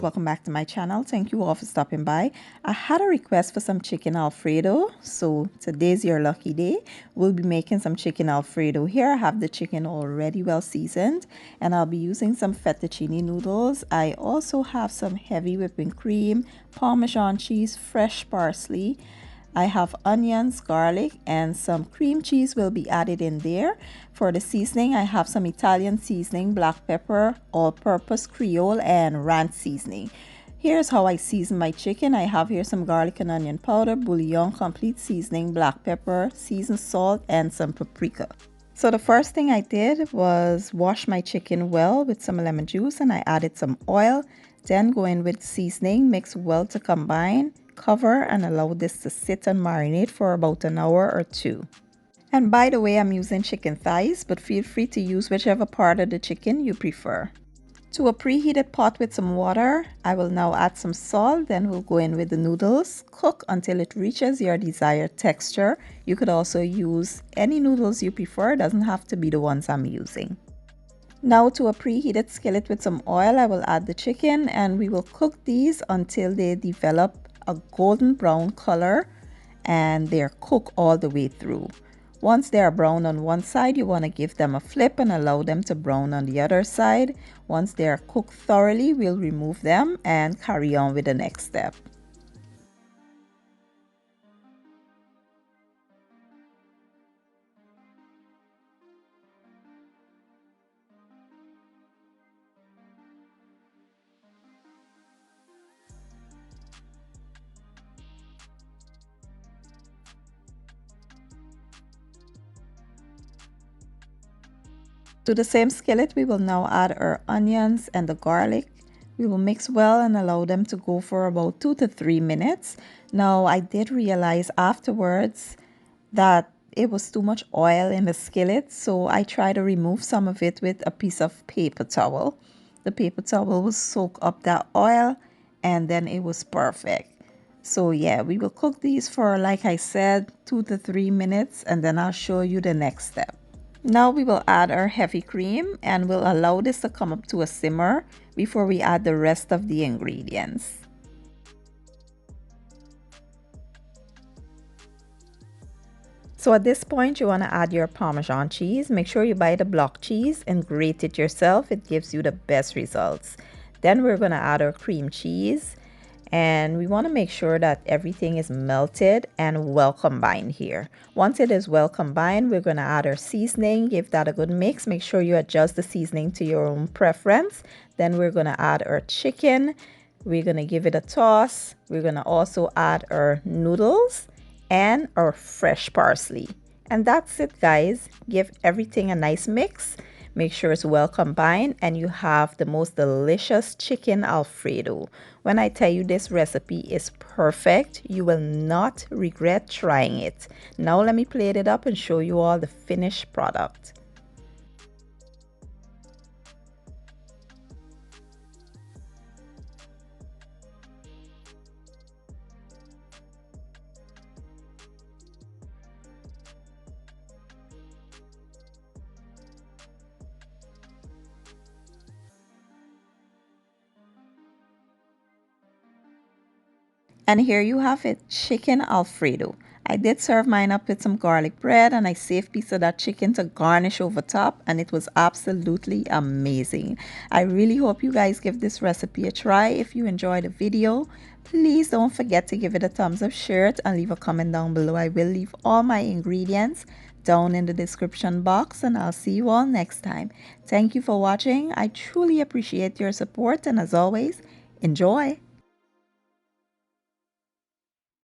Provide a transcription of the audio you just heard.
welcome back to my channel. Thank you all for stopping by. I had a request for some chicken Alfredo, so today's your lucky day. We'll be making some chicken Alfredo. Here I have the chicken already well seasoned, and I'll be using some fettuccine noodles. I also have some heavy whipping cream, parmesan cheese, fresh parsley. I have onions, garlic, and some cream cheese will be added in there. For the seasoning, I have some Italian seasoning, black pepper, all-purpose creole, and ranch seasoning. Here's how I season my chicken. I have here some garlic and onion powder, bouillon, complete seasoning, black pepper, seasoned salt, and some paprika. So the first thing I did was wash my chicken well with some lemon juice, and I added some oil. Then go in with seasoning, mix well to combine. Cover and allow this to sit and marinate for about an hour or two. And by the way, I'm using chicken thighs, but feel free to use whichever part of the chicken you prefer. To a preheated pot with some water, I will now add some salt, then we'll go in with the noodles. Cook until it reaches your desired texture. You could also use any noodles you prefer, it doesn't have to be the ones I'm using. Now to a preheated skillet with some oil, I will add the chicken and we will cook these until they develop a golden brown color and they're cooked all the way through. Once they are brown on one side, you want to give them a flip and allow them to brown on the other side. Once they are cooked thoroughly, we'll remove them and carry on with the next step. To the same skillet, we will now add our onions and the garlic. We will mix well and allow them to go for about 2 to 3 minutes. Now, I did realize afterwards that it was too much oil in the skillet, so I tried to remove some of it with a piece of paper towel. The paper towel will soak up that oil and then it was perfect. So yeah, we will cook these for, like I said, 2 to 3 minutes and then I'll show you the next step. Now we will add our heavy cream and we'll allow this to come up to a simmer before we add the rest of the ingredients. So at this point you want to add your Parmesan cheese. Make sure you buy the block cheese and grate it yourself. It gives you the best results. Then we're going to add our cream cheese. And we want to make sure that everything is melted and well combined here. Once it is well combined, we're going to add our seasoning, give that a good mix. Make sure you adjust the seasoning to your own preference. Then we're going to add our chicken. We're going to give it a toss. We're going to also add our noodles and our fresh parsley. And that's it, guys. Give everything a nice mix. Make sure it's well combined and you have the most delicious chicken Alfredo. When I tell you this recipe is perfect, you will not regret trying it. Now let me plate it up and show you all the finished product. And here you have it, chicken Alfredo. I did serve mine up with some garlic bread and I saved a piece of that chicken to garnish over top and it was absolutely amazing. I really hope you guys give this recipe a try. If you enjoyed the video, please don't forget to give it a thumbs up, share it, and leave a comment down below. I will leave all my ingredients down in the description box and I'll see you all next time. Thank you for watching. I truly appreciate your support and as always, enjoy.